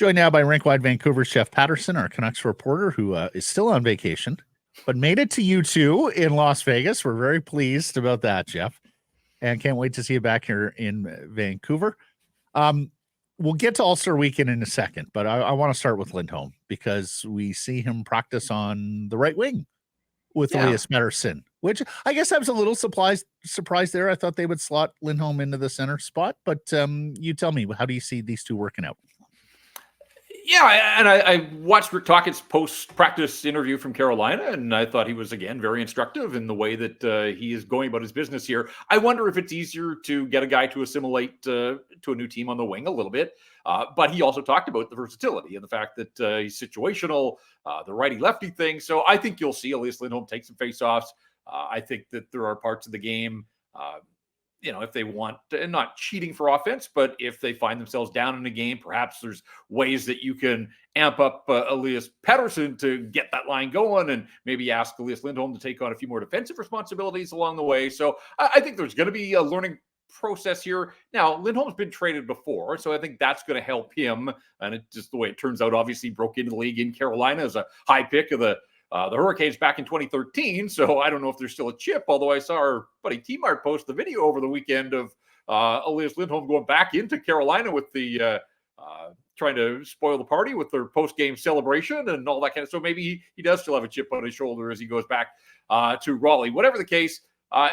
Joined now by rink-wide Vancouver's Jeff Paterson, our Canucks reporter, who is still on vacation, but made it to U2 in Las Vegas. We're very pleased about that, Jeff, and can't wait to see you back here in Vancouver. We'll get to All-Star Weekend in a second, but I want to start with Lindholm because we see him practice on the right wing with Elias Lindholm, which I guess I was a little surprised there. I thought they would slot Lindholm into the center spot, but you tell me, how do you see these two working out? Yeah, and I watched Rick Tocchet's post-practice interview from Carolina, and I thought he was, again, very instructive in the way that he is going about his business here. I wonder if it's easier to get a guy to assimilate to a new team on the wing a little bit, but he also talked about the versatility and the fact that he's situational, the righty-lefty thing. So I think you'll see Elias Lindholm take some faceoffs. I think that there are parts of the game if they want, and not cheating for offense, but if they find themselves down in a game, perhaps there's ways that you can amp up Elias Paterson to get that line going and maybe ask Elias Lindholm to take on a few more defensive responsibilities along the way. So I think there's going to be a learning process here. Now, Lindholm's been traded before, so I think that's going to help him. And it's just the way it turns out, obviously broke into the league in Carolina as a high pick of the Hurricanes back in 2013, so I don't know if there's still a chip, although I saw our buddy T-Mart post the video over the weekend of Elias Lindholm going back into Carolina with the trying to spoil the party with their post-game celebration and all that kind of. So maybe he does still have a chip on his shoulder as he goes back to Raleigh. Whatever the case,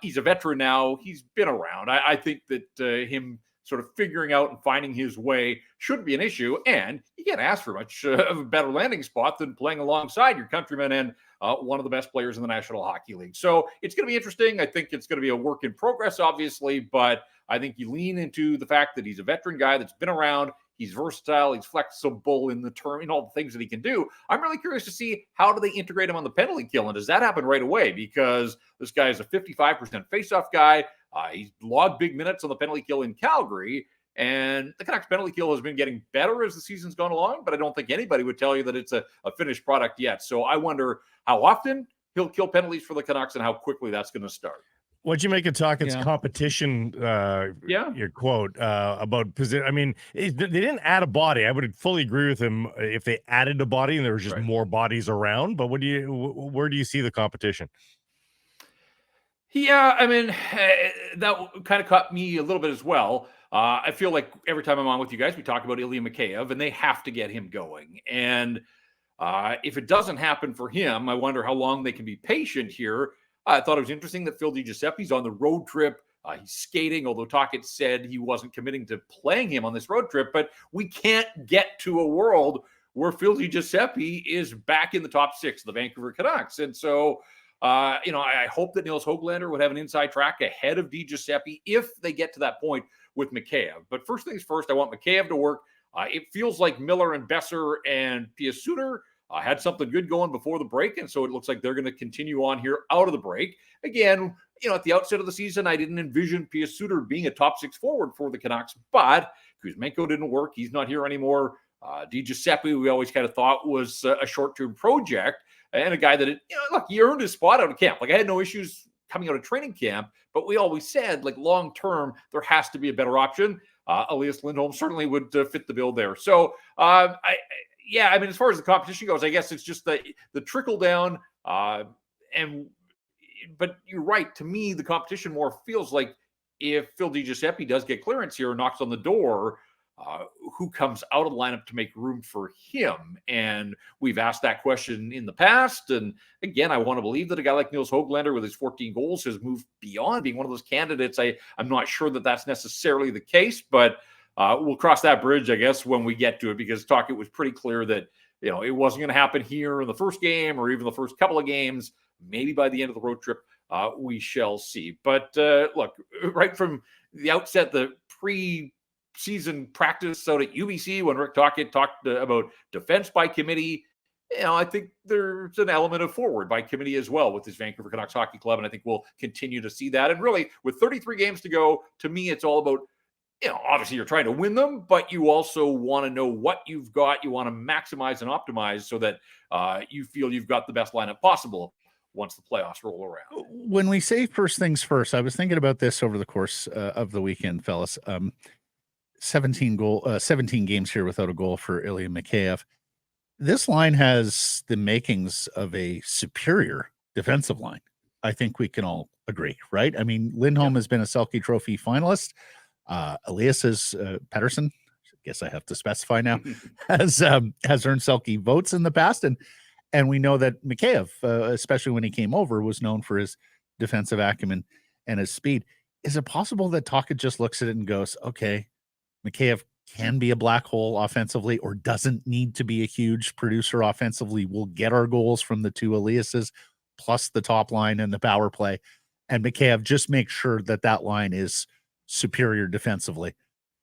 he's a veteran now. He's been around. I think that him sort of figuring out and finding his way shouldn't be an issue. And you can't ask for much of a better landing spot than playing alongside your countryman and one of the best players in the National Hockey League. So it's going to be interesting. I think it's going to be a work in progress, obviously, but I think you lean into the fact that he's a veteran guy that's been around. He's versatile. He's flexible in the term, in all the things that he can do. I'm really curious to see how do they integrate him on the penalty kill, and does that happen right away? Because this guy is a 55% faceoff guy. He's logged big minutes on the penalty kill in Calgary, and the Canucks penalty kill has been getting better as the season's gone along, but I don't think anybody would tell you that it's a finished product yet. So I wonder how often he'll kill penalties for the Canucks and how quickly that's going to start. What'd you make of Tocchet's competition? Your quote about position. I mean, they didn't add a body. I would fully agree with him if they added a body and there was just more bodies around. But where do you see the competition? Yeah, I mean, that kind of caught me a little bit as well. I feel like every time I'm on with you guys, we talk about Ilya Mikheyev, and they have to get him going. And if it doesn't happen for him, I wonder how long they can be patient here. I thought it was interesting that Phil DiGiuseppe's on the road trip. He's skating, although Tocchet said he wasn't committing to playing him on this road trip. But we can't get to a world where Phil DiGiuseppe is back in the top six of the Vancouver Canucks. And so, I hope that Nils Höglander would have an inside track ahead of DiGiuseppe if they get to that point with Mikheyev. But first things first, I want Mikheyev to work. It feels like Miller and Besser and Pius Suter had something good going before the break, and so it looks like they're going to continue on here out of the break. Again, at the outset of the season, I didn't envision Pius Suter being a top six forward for the Canucks, but Kuzmenko didn't work. He's not here anymore. DiGiuseppe, we always kind of thought was a short-term project, and a guy that, look, he earned his spot out of camp. Like, I had no issues coming out of training camp, but we always said, like, long-term, there has to be a better option. Elias Lindholm certainly would fit the bill there. So, I mean, as far as the competition goes, I guess it's just the trickle down. But you're right. To me, the competition more feels like if Phil DiGiuseppe does get clearance here and knocks on the door, who comes out of the lineup to make room for him? And we've asked that question in the past. And again, I want to believe that a guy like Nils Höglander with his 14 goals has moved beyond being one of those candidates. I'm not sure that that's necessarily the case, but we'll cross that bridge, I guess, when we get to it, because Tocchet was pretty clear that, it wasn't going to happen here in the first game or even the first couple of games. Maybe by the end of the road trip, we shall see. But look, right from the outset, the pre-season practice out at UBC, when Rick Tocchet talked about defense by committee, I think there's an element of forward by committee as well with this Vancouver Canucks Hockey Club, and I think we'll continue to see that. And really, with 33 games to go, to me, it's all about, obviously you're trying to win them, but you also want to know what you've got. You want to maximize and optimize so that you feel you've got the best lineup possible once the playoffs roll around. When we say first things first, I was thinking about this over the course of the weekend, fellas. 17 games here without a goal for Ilya Mikheyev. This line has the makings of a superior defensive line. I think we can all agree, right? I mean, Lindholm has been a Selke Trophy finalist. Elias Paterson, I guess I have to specify now, has earned Selke votes in the past, and we know that Mikheyev, especially when he came over, was known for his defensive acumen and his speed. Is it possible that Tocchet just looks at it and goes, okay, Mikheyev can be a black hole offensively or doesn't need to be a huge producer offensively? We'll get our goals from the two Eliases plus the top line and the power play. And Mikheyev just makes sure that line is superior defensively.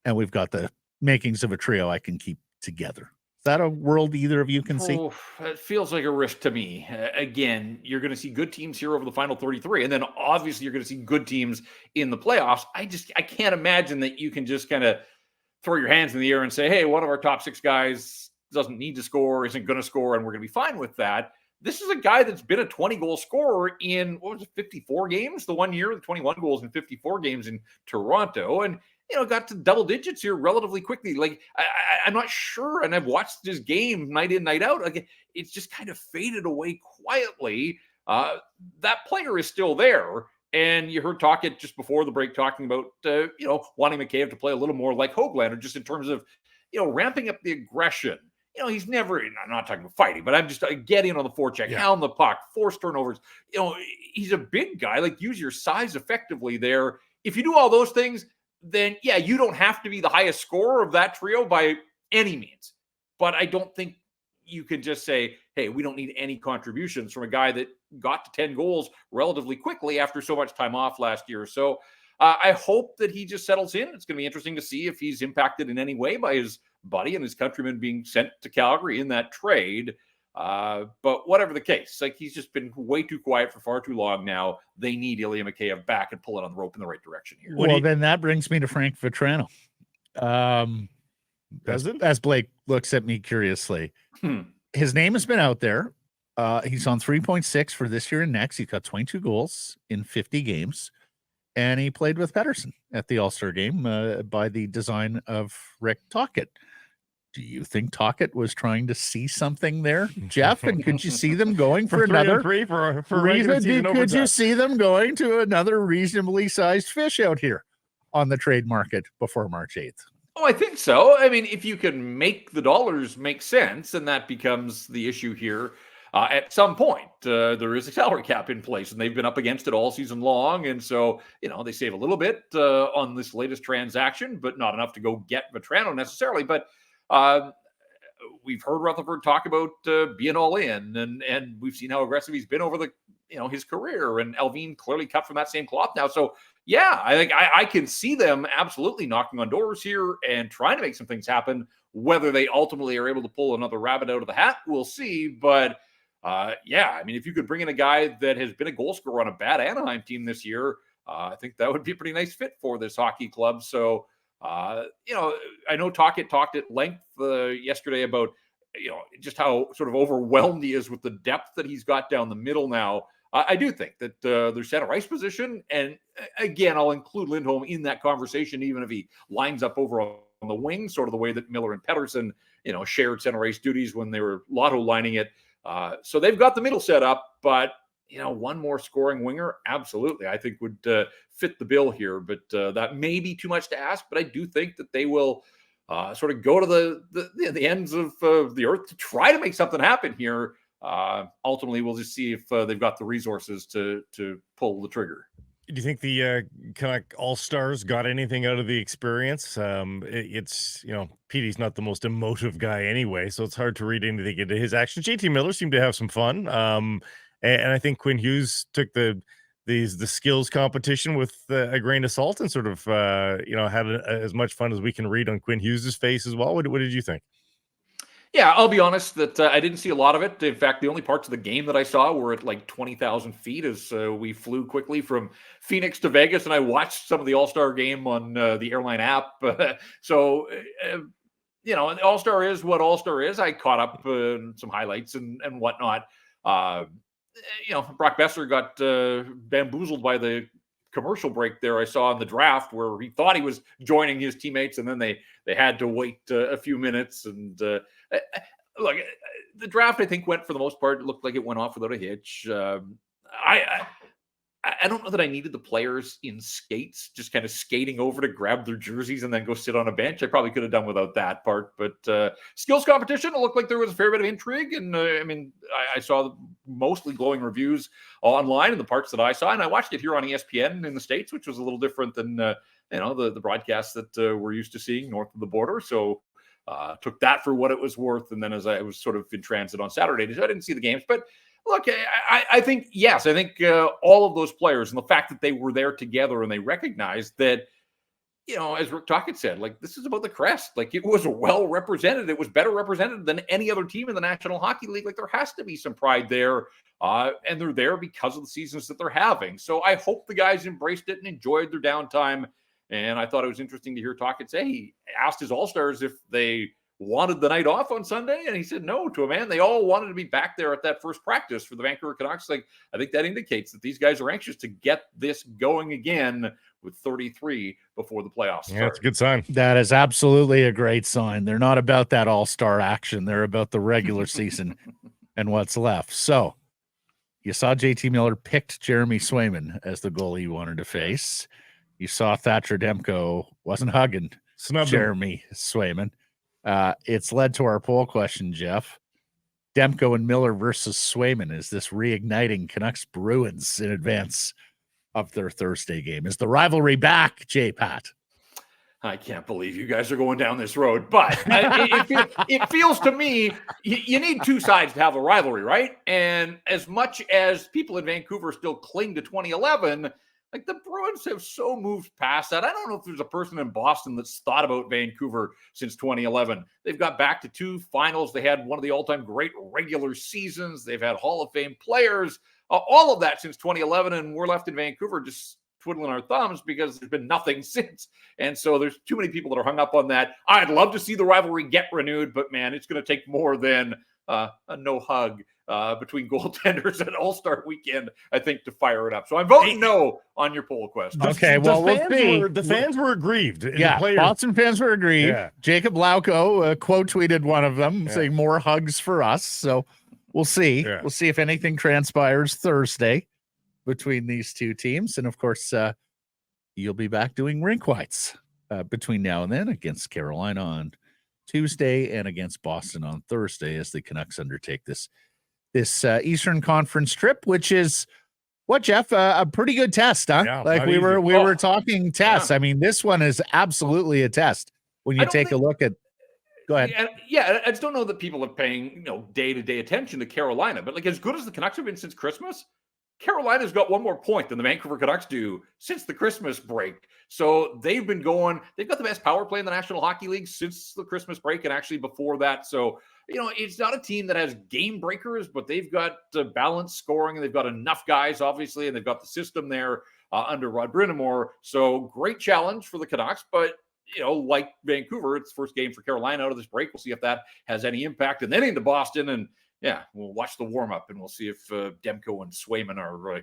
And we've got the makings of a trio I can keep together. Is that a world either of you can see? It feels like a risk to me. Again, you're going to see good teams here over the final 33. And then obviously you're going to see good teams in the playoffs. I can't imagine that you can just kind of throw your hands in the air and say, hey, one of our top 6 guys doesn't need to score, isn't going to score, and we're going to be fine with that. This is a guy that's been a 20-goal scorer in, 54 games the one year, the 21 goals in 54 games in Toronto, and, got to double digits here relatively quickly. Like, I'm not sure, and I've watched his game night in, night out. Like, it's just kind of faded away quietly. That player is still there. And you heard Tocchet just before the break talking about, wanting Mikheyev to play a little more like Höglander, just in terms of, ramping up the aggression. He's never, I'm not talking about fighting, but I'm just getting on the forecheck, hound the puck, force turnovers. He's a big guy. Like, use your size effectively there. If you do all those things, then, you don't have to be the highest scorer of that trio by any means. But I don't think you can just say, hey, we don't need any contributions from a guy that got to 10 goals relatively quickly after so much time off last year. So I hope that he just settles in. It's going to be interesting to see if he's impacted in any way by his buddy and his countrymen being sent to Calgary in that trade. But whatever the case, like, he's just been way too quiet for far too long now. They need Ilya Mikheyev back and pull it on the rope in the right direction here. Well, then that brings me to Frank Vatrano. As Blake looks at me curiously, his name has been out there. He's on 3.6 for this year and next. He's got 22 goals in 50 games, and he played with Paterson at the All-Star game by the design of Rick Tocchet. Do you think Tocchet was trying to see something there, Jeff? And could you see them going for another reason? Could you see them going to another reasonably sized fish out here on the trade market before March 8th? Oh, I think so. I mean, if you can make the dollars make sense, and that becomes the issue here. At some point, there is a salary cap in place, and they've been up against it all season long. And so, they save a little bit on this latest transaction, but not enough to go get Vatrano necessarily. But we've heard Rutherford talk about being all in, and we've seen how aggressive he's been over his career. And Alvin clearly cut from that same cloth now. So, I think I can see them absolutely knocking on doors here and trying to make some things happen. Whether they ultimately are able to pull another rabbit out of the hat, we'll see. But I mean, if you could bring in a guy that has been a goal scorer on a bad Anaheim team this year, I think that would be a pretty nice fit for this hockey club. So, I know Tocchet talked at length yesterday about, just how sort of overwhelmed he is with the depth that he's got down the middle now. I do think that their center ice position, and again, I'll include Lindholm in that conversation, even if he lines up over on the wing, sort of the way that Miller and Paterson, shared center ice duties when they were lotto lining it. So they've got the middle set up, but one more scoring winger, absolutely, I think would fit the bill here. But that may be too much to ask. But I do think that they will sort of go to the ends of the earth to try to make something happen here. Ultimately, we'll just see if they've got the resources to pull the trigger. Do you think the Canuck All-Stars got anything out of the experience? It's, Petey's not the most emotive guy anyway, so it's hard to read anything into his actions. JT Miller seemed to have some fun. And I think Quinn Hughes took the skills competition with a grain of salt and sort of, had as much fun as we can read on Quinn Hughes' face as well. What did you think? Yeah, I'll be honest that I didn't see a lot of it. In fact, the only parts of the game that I saw were at like 20,000 feet as we flew quickly from Phoenix to Vegas, and I watched some of the All-Star game on the airline app. So, All-Star is what All-Star is. I caught up some highlights and whatnot. Brock Besser got bamboozled by the commercial break there I saw in the draft where he thought he was joining his teammates, and then they had to wait a few minutes. And look, the draft, I think, went, for the most part, it looked like it went off without a hitch. I don't know that I needed the players in skates, just kind of skating over to grab their jerseys and then go sit on a bench. I probably could have done without that part. But skills competition, it looked like there was a fair bit of intrigue. And I saw mostly glowing reviews online in the parts that I saw. And I watched it here on ESPN in the States, which was a little different than the broadcasts that we're used to seeing north of the border. So took that for what it was worth. And then as I was sort of in transit on Saturday, I didn't see the games. But look, I think, yes, I think all of those players and the fact that they were there together and they recognized that, as Rick Tocchet said, like, this is about the crest. Like, it was well represented. It was better represented than any other team in the National Hockey League. Like, there has to be some pride there. And they're there because of the seasons that they're having. So I hope the guys embraced it and enjoyed their downtime. And I thought it was interesting to hear Tocchet say he asked his All-Stars if they wanted the night off on Sunday, and he said no to a man. They all wanted to be back there at that first practice for the Vancouver Canucks. Like, I think that indicates that these guys are anxious to get this going again with 33 before the playoffs start. Yeah, that's a good sign. That is absolutely a great sign. They're not about that all-star action. They're about the regular season and what's left. So you saw JT Miller picked Jeremy Swayman as the goalie he wanted to face. You saw Thatcher Demko wasn't hugging Jeremy Swayman. It's led to our poll question, Jeff. Demko and Miller versus Swayman. Is this reigniting Canucks-Bruins in advance of their Thursday game? Is the rivalry back, JPat? I can't believe you guys are going down this road, but it feels to me you need two sides to have a rivalry, right? And as much as people in Vancouver still cling to 2011, like, the Bruins have so moved past that. I don't know if there's a person in Boston that's thought about Vancouver since 2011. They've got back to 2 finals. They had one of the all-time great regular seasons. They've had Hall of Fame players, all of that since 2011. And we're left in Vancouver just twiddling our thumbs because there's been nothing since. And so there's too many people that are hung up on that. I'd love to see the rivalry get renewed, but man, it's going to take more than a no hug between goaltenders at All-Star weekend, I think, to fire it up. So I'm voting no on your poll question. Okay, well, the fans were aggrieved. Yeah, Boston fans were aggrieved. Yeah. Jacob Lauko quote tweeted one of them saying more hugs for us. So we'll see. Yeah. We'll see if anything transpires Thursday between these two teams. And of course, you'll be back doing rink whites between now and then against Carolina on Tuesday and against Boston on Thursday as the Canucks undertake this Eastern Conference trip, which is what, Jeff, a pretty good test, huh? Yeah, like we were talking tests. Yeah. I mean, this one is absolutely a test when you take a look at. Go ahead. Yeah, I just don't know that people are paying day-to-day attention to Carolina, but like, as good as the Canucks have been since Christmas, Carolina's got one more point than the Vancouver Canucks do since the Christmas break. So they've got the best power play in the National Hockey League since the Christmas break and actually before that. So, it's not a team that has game breakers, but they've got balanced scoring and they've got enough guys, obviously, and they've got the system there under Rod Brind'Amour. So great challenge for the Canucks, but like Vancouver, it's the first game for Carolina out of this break. We'll see if that has any impact. And then into Boston, and yeah, we'll watch the warm-up and we'll see if Demko and Swayman are,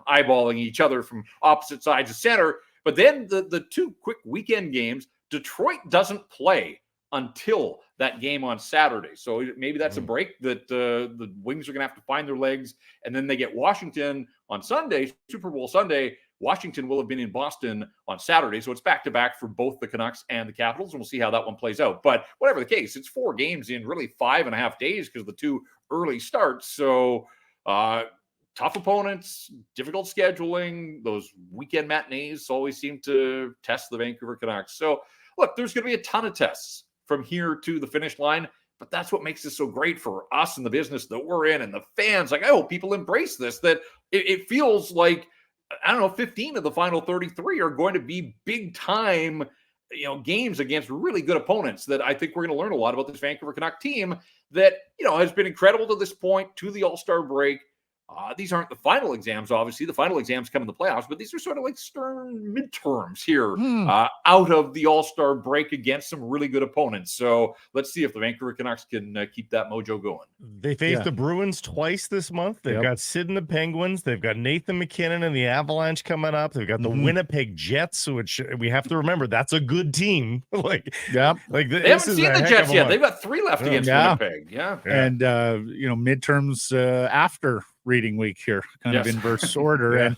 eyeballing each other from opposite sides of center. But then the 2 quick weekend games, Detroit doesn't play until that game on Saturday. So maybe that's a break that the Wings are going to have to find their legs. And then they get Washington on Sunday, Super Bowl Sunday. Washington will have been in Boston on Saturday. So it's back-to-back for both the Canucks and the Capitals, and we'll see how that one plays out. But whatever the case, it's 4 games in really 5.5 days because of the 2 early starts. So tough opponents, difficult scheduling. Those weekend matinees always seem to test the Vancouver Canucks. So, look, there's going to be a ton of tests from here to the finish line, but that's what makes this so great for us and the business that we're in and the fans. Like, I hope people embrace this, that it feels like, 15 of the final 33 are going to be big time, games against really good opponents that I think we're going to learn a lot about this Vancouver Canuck team that, has been incredible to this point, to the All-Star break, These aren't the final exams, obviously. The final exams come in the playoffs, but these are sort of like stern midterms here out of the All-Star break against some really good opponents. So let's see if the Vancouver Canucks can keep that mojo going. They faced the Bruins twice this month. They've got Sid and the Penguins. They've got Nathan McKinnon and the Avalanche coming up. They've got the Winnipeg Jets, which we have to remember that's a good team. They haven't seen the Jets yet. They've got 3 left against Winnipeg. And midterms after reading week here, kind of inverse order. And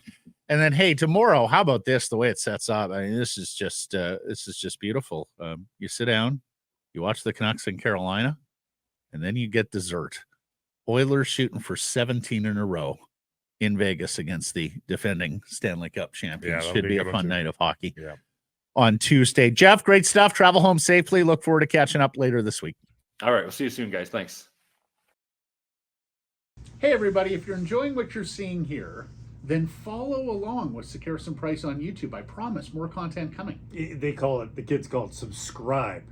then, hey, tomorrow, how about this? The way it sets up, I mean, this is just beautiful. You sit down, you watch the Canucks in Carolina, and then you get dessert. Oilers shooting for 17 in a row in Vegas against the defending Stanley Cup champions. Should be a fun night of hockey on Tuesday. Jeff, great stuff. Travel home safely. Look forward to catching up later this week. All right, we'll see you soon, guys. Thanks. Hey, everybody, if you're enjoying what you're seeing here, then follow along with Sekeres and Price on YouTube. I promise more content coming. The kids call it subscribe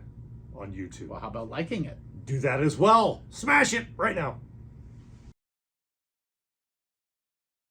on YouTube. Well, how about liking it? Do that as well. Smash it right now.